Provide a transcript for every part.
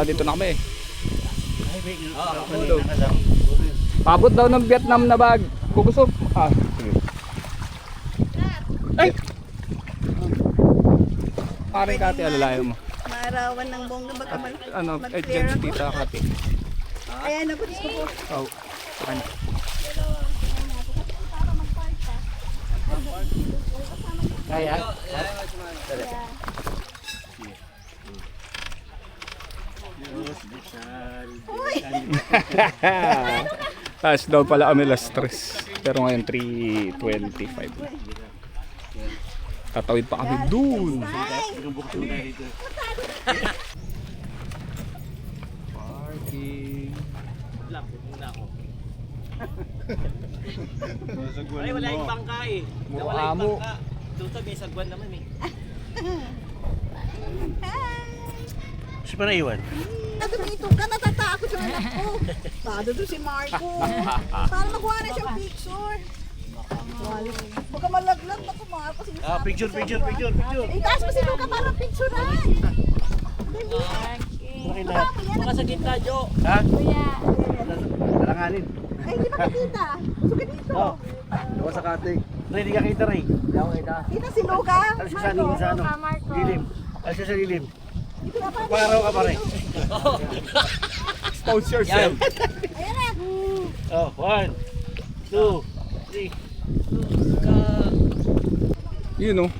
dito na kami. Pabot daw ng Vietnam na bag. Kung gusto. Sige. Ay! Paring Kati, alalayo mo. Maarawan ng bongga baka Dyan si Tita Kati. Ayan, naputis ko po. Oh. Ano? Kaya? Taas daw pala kami last stress. Pero ngayon 3:25. Tatawid pa kami dun. Parking. Ay, wala yung bangka eh. Mukha mo. Tuto, may sagwan naman eh. Hi! Si pa naiwan? Dito ka, natatakot yung anak ko. Tado doon si Marco. Para makuha na siyang picture. Huwag ka malaglag na kung Marco. Picture. Itaas mo si Luca para picture na. Baka sa gitna, Jo. Ha? Talanganin. Ay, hindi makikita. Suka dito. Doon sa kating. Ready ka kita, Ray. Hindi ako kita. Kita si Luca. Alis ka sa ano? Lilim. Alis ka sa lilim. Dito na pa. Pagaraw ka pa rin. Expose yourself. Ayan na. Oh, 1, 2, 3. Yun oh.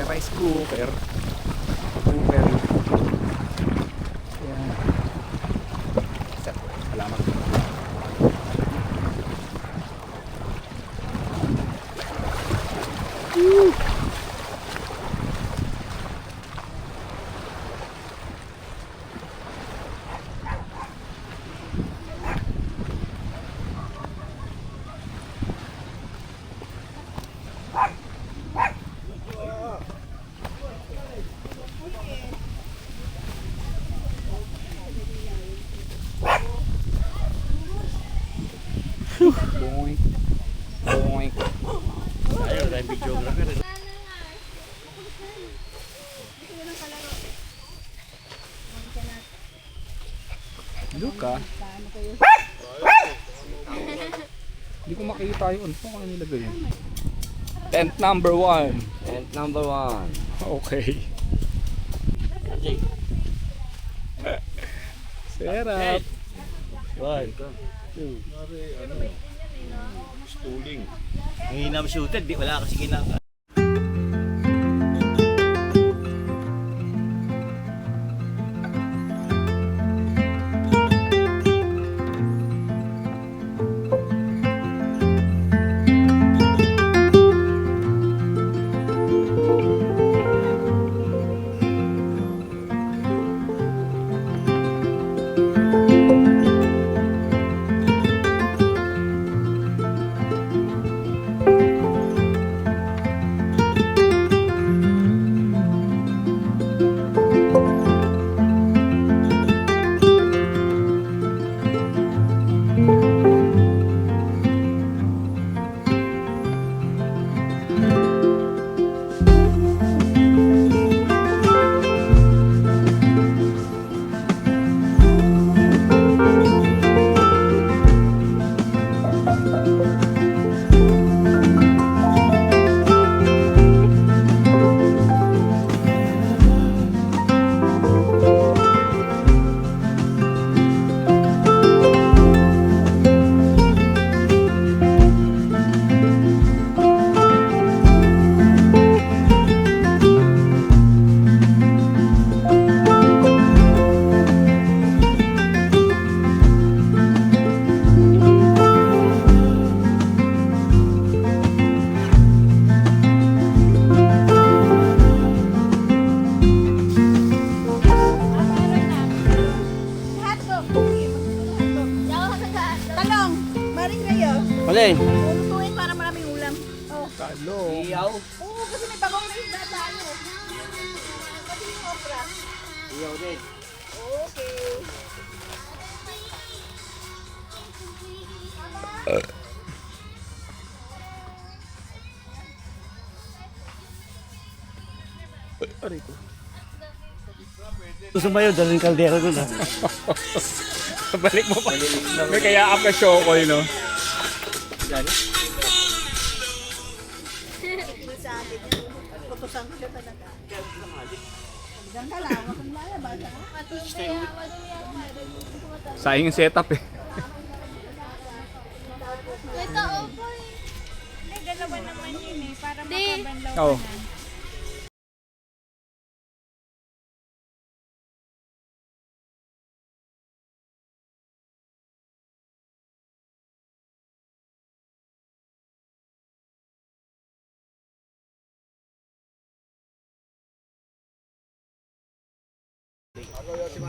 rice cooker. Ayan. Salamat. Boink. Boink. Ayaw, tayo videographer. Luka. Hindi ko makita yun. Saan ko na nilagay yun? Tent number 1. And number 1. Okay. Serap. 1, 2. Stooling. Hindi naman shooted, di wala kasi ginagawa. Alin? Lulutuin para maraming ulam. Oh. Talo. Iyaw. Oo, kasi may bagong na isda tayo. Pati yung okra. Iyaw din. Okay. Aray ko. Gusto ba yun? Daling kaldera doon ha. Balik mo pa. May kaya up na shokoy, no? Masabi niya. Putusan ko siya talaga. Diyan ka lang. Huwag kang lalabas. Sayang yung setup eh. Ito, opo eh. Hindi, dalawa naman yun eh. Para makabanlaw Oo. ka na.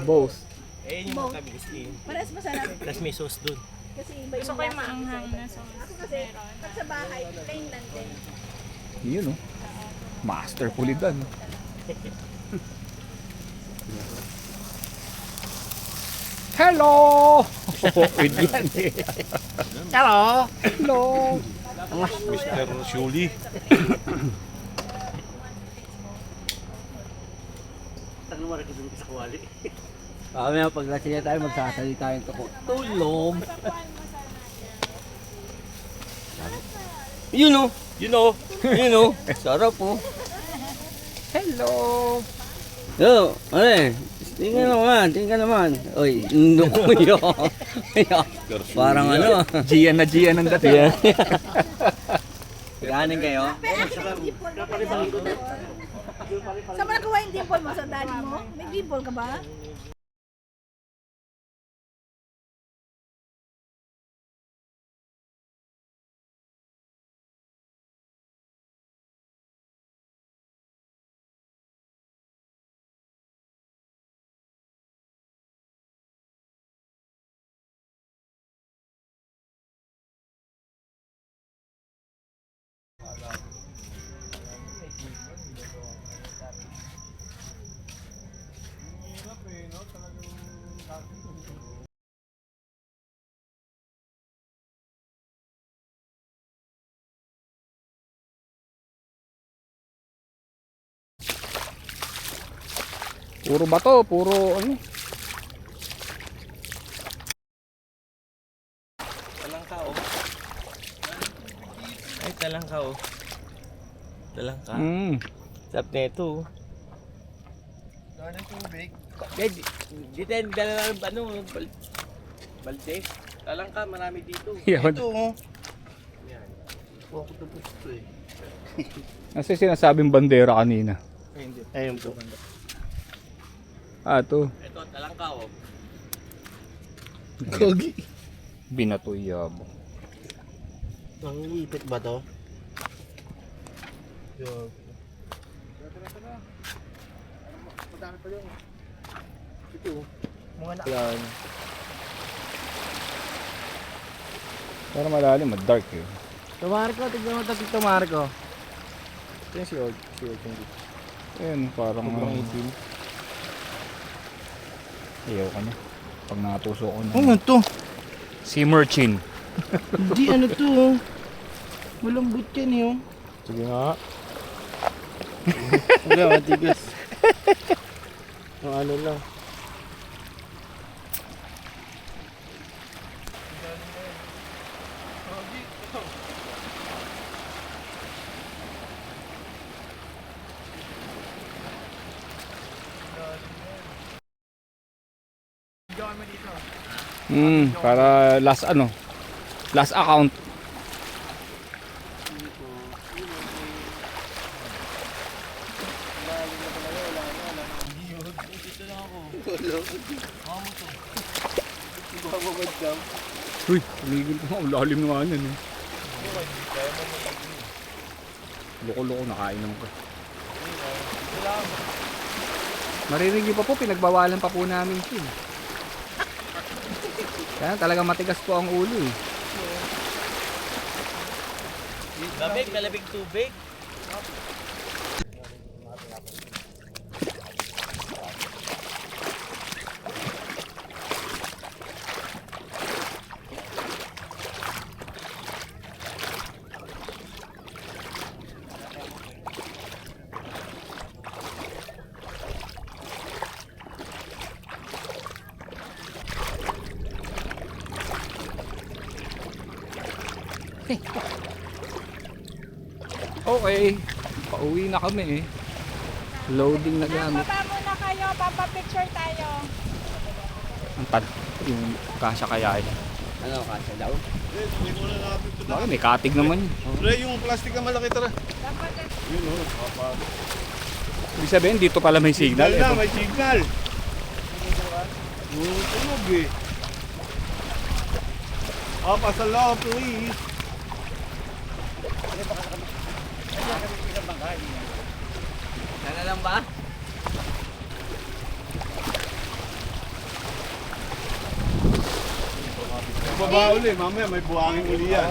Both. Eh, yung mga kami gusto yun. Parehas masarap. Tapos may sauce doon. Kasi iba yung Gusto ko yung lasa. maanghang na sauce. Ako kasi, pag sa bahay, plain lang din. Yun, no? Master pulidan. Hello! With yan eh. Hello! Hello! Mr. Shuli. Saan naman ako dun sa kawali? Kami ang paglasing na tayo, magsasalita tayong tulog. Yun o. Yun o. Yun o. Sarap po. Hello! Yo, ano tingnan naman. Oy, nundo ko yun. Parang ano. Gian na Gian ang dating. Kanin kayo? Saan mo nakuha yung dimple mo? Sa daddy mo? May dimple ka ba? Puro bato, puro ano. Talangka oh. Ay, talangka oh. Talangka. Sarap na ito oh. Gawin ng tubig. Di tayo dala ng ano, balde. Talangka, marami dito. Yan. Ito oh. Yan. Oh, ako tapos ito eh. Kasi sinasabing bandera kanina. Ay, hindi. Ayun po. Ah, ito. Ito, talangka oh. Gogi. Binatoy yabo. Ang ipit ba to? Yo. Madami pa yun. Ito. Mga na. Yan. Pero malalim, dark eh. Tumarko, tignan mo ito Tumarko. Ito yung si Old. Ayan, parang itim. ayaw ka na. Pag nakatuso ko na. Ano to? Sea Merchant. Hindi ano to oh. Malambot yan eh oh. Sige nga. Wala, matigas. Ang ano lang. Para last ano. Last account. Uy, tumigil ko. Ang lalim nga yan eh. Loko-loko, nakainom ko. Maririnig pa po, pinagbawalan pa po namin siya. Kaya talagang matigas po ang ulo eh. Lamig, malamig tubig. Okay, pauwi na kami eh. Loading na gamit. Baba muna kayo, papapicture tayo. Ang tad, yung kasya kaya eh. Ano, kasya daw? Bakit may katig naman yun. Pre, yung plastic na malaki tara. Dapat Yun o, Ibig sabihin, dito pala may signal. signal na, Ito. may signal. Yung tunog eh. Pasalaw, please. Sana lang ba? Baba uli, mamaya may buhangin uli yan.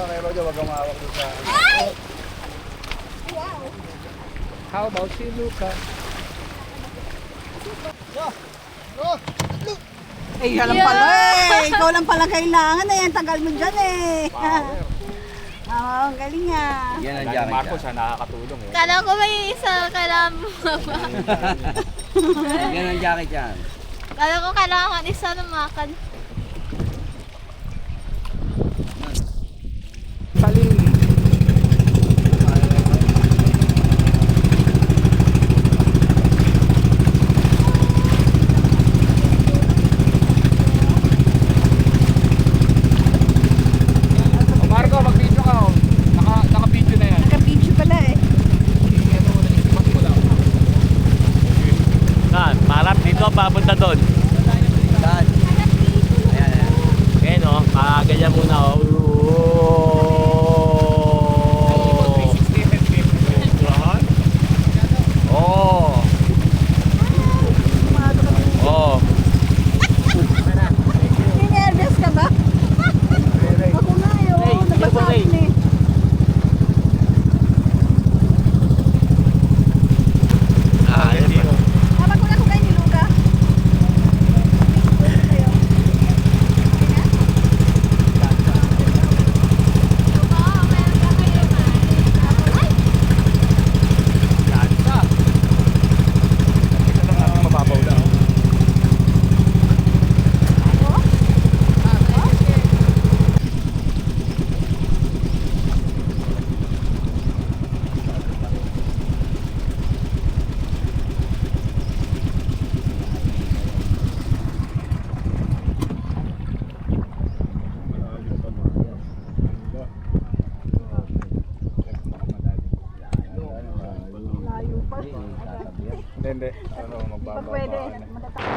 How about si Luca? Eh, yan lang pala eh. Ikaw lang pala kailangan eh. Ang tagal mo dyan eh. Oo, ang galing nga. Yan ang Dahil jacket Marco siya. siya nakakatulong eh. Kala ko may isa, kailangan mo ba? Yan ang jacket yan. Kala ko kailangan isa lumakad. Saling. O Marco, mag-video ka oh. Naka-video na yan. Naka-video pala eh. Saan? Marap dito, papunta doon. Saan? Ayan, ayan. Ayan o, ganyan muna o. Oh. Oh. Nervous ka ba? Ako nga eh. Hey, Oo, nabasa Hey. ako eh. Tawag ko na kung kayo ni Luca. Mababaw lang. Layo pa. Hindi. Ano, Pag magbababa. pwede. na. Matatapos.